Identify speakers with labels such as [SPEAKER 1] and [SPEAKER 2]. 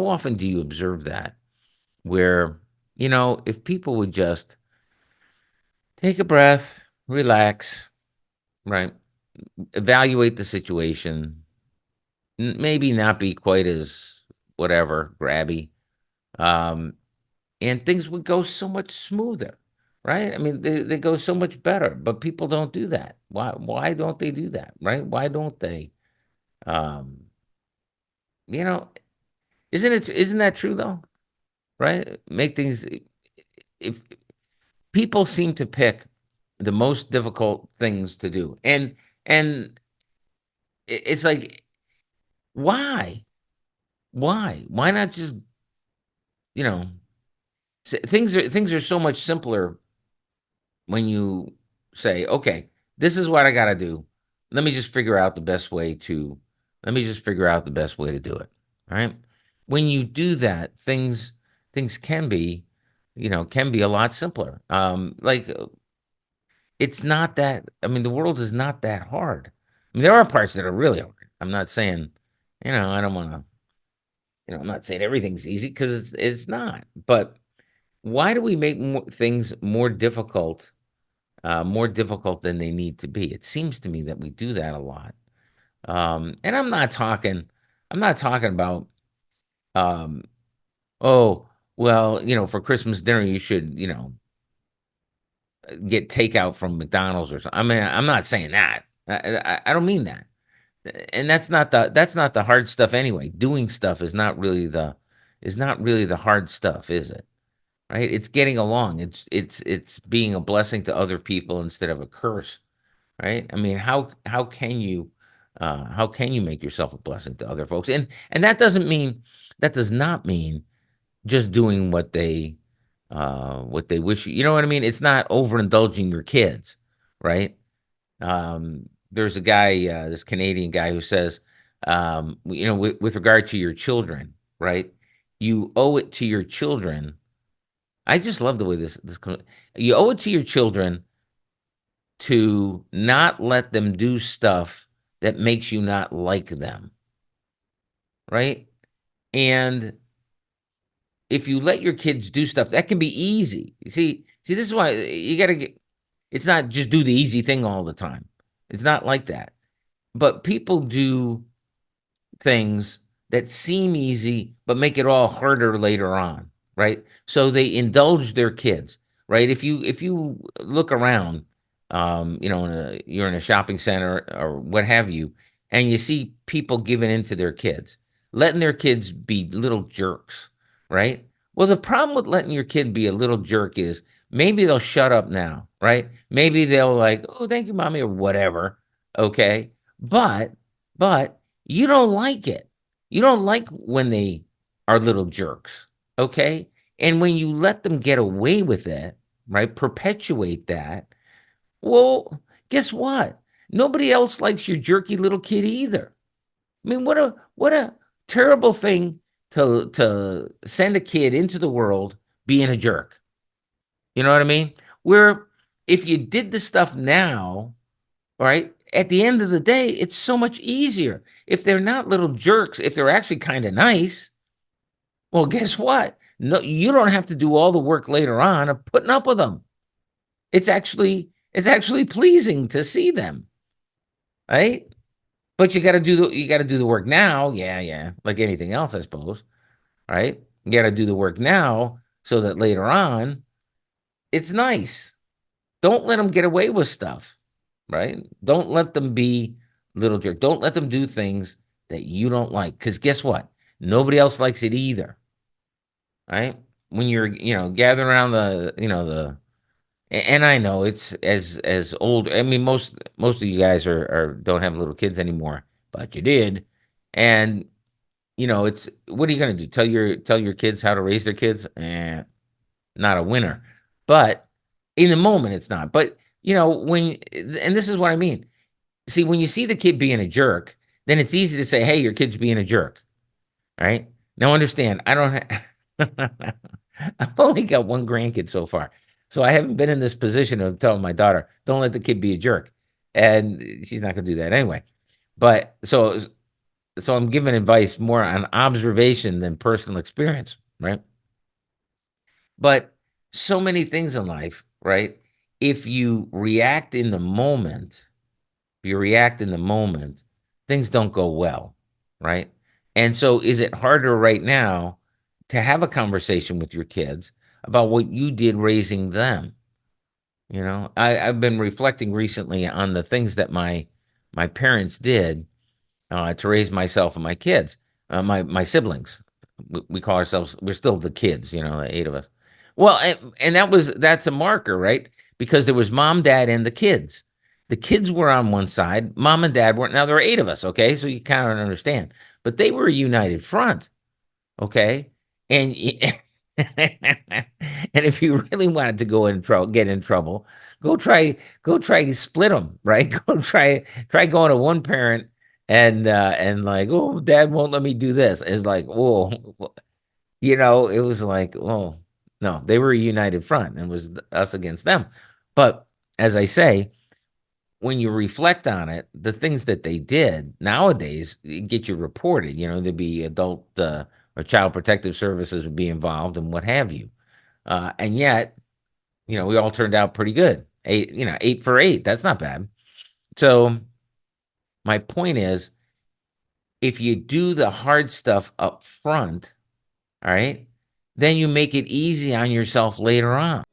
[SPEAKER 1] how often do you observe that where, if people would just take a breath, relax, right? Evaluate the situation, maybe not be quite as whatever, grabby, um, and things would go so much smoother, right? I mean, they go so much better, but people don't do that. Why don't they do that, right? Why don't they? Um, you know, isn't that true though, right? Make things if people seem to pick the most difficult things to do, and it's like, why? Why? Why not just, you know, things are so much simpler when you say, "Okay, this is what I gotta do. Let me just figure out the best way to let me just figure out the best way to do it." Right? When you do that, things can be a lot simpler. It's not that I mean, the world is not that hard. I mean, there are parts that are really hard. I'm not saying, I don't wanna, I'm not saying everything's easy because it's not. But why do we make things more difficult than they need to be? It seems to me that we do that a lot. And I'm not talking about, um, oh, well, for Christmas dinner you should, get takeout from McDonald's or something. I mean, I'm not saying that. I don't mean that. And that's not the hard stuff anyway. Doing stuff is not really the hard stuff, is it? Right? It's getting along. It's being a blessing to other people instead of a curse, right? I mean, how can you make yourself a blessing to other folks? And that does not mean just doing what they wish you know what I mean? It's not overindulging your kids, right? There's a guy, this Canadian guy who says, with regard to your children, right? You owe it to your children. I just love the way you owe it to your children to not let them do stuff that makes you not like them, right? And if you let your kids do stuff, that can be easy. See, this is why you got to get. It's not just do the easy thing all the time. It's not like that. But people do things that seem easy but make it all harder later on, right? So they indulge their kids, right? If you look around, you're in a shopping center or what have you, and you see people giving in to their kids, letting their kids be little jerks, right? Well, the problem with letting your kid be a little jerk is maybe they'll shut up now, right? Maybe they'll like, oh, thank you, mommy, or whatever. Okay. But you don't like it. You don't like when they are little jerks, okay? And when you let them get away with it, right, perpetuate that, well, guess what? Nobody else likes your jerky little kid either. I mean, what a terrible thing to send a kid into the world being a jerk. You know what I mean? Where if you did the stuff now, right? At the end of the day, it's so much easier. If they're not little jerks, if they're actually kind of nice, well, guess what? No, you don't have to do all the work later on of putting up with them. It's actually pleasing to see them, right? But you got to do the work now. Yeah, yeah, like anything else, I suppose, right? You got to do the work now so that later on it's nice. Don't let them get away with stuff, right? Don't let them be little jerk. Don't let them do things that you don't like. Because guess what? Nobody else likes it either, right? When you're, gathering around and I know it's as old. I mean, most of you guys are don't have little kids anymore, but you did, and it's what are you gonna do? Tell your kids how to raise their kids? Not a winner. But in the moment, it's not. But and this is what I mean. See, when you see the kid being a jerk, then it's easy to say, "Hey, your kid's being a jerk." Right? Now, understand, I don't. I've only got one grandkid so far, so I haven't been in this position of telling my daughter, "Don't let the kid be a jerk," and she's not going to do that anyway. But so So I'm giving advice more on observation than personal experience, right? But so many things in life, right? If you react in the moment, if you react in the moment, things don't go well, right? And so is it harder right now to have a conversation with your kids about what you did raising them? You know, I've been reflecting recently on the things that my parents did to raise myself and my kids, my siblings. We call ourselves, we're still the kids, you know, the eight of us. Well, and that's a marker, right? Because there was mom, dad, and the kids. The kids were on one side, mom and dad weren't. Now there are eight of us, okay, so you kind of understand. But they were a united front, okay, and and if you really wanted to get in trouble, go try go split them, right? Try going to one parent and like, "Oh, dad won't let me do this." It's like, "Oh," you know, it was like, "Oh, no." They were a united front, and it was us against them. But as I say, when you reflect on it, the things that they did nowadays get you reported. You know, there'd be adult or child protective services would be involved and what have you. And yet, you know, we all turned out pretty good. 8 for 8. That's not bad. So my point is, if you do the hard stuff up front, all right, then you make it easy on yourself later on.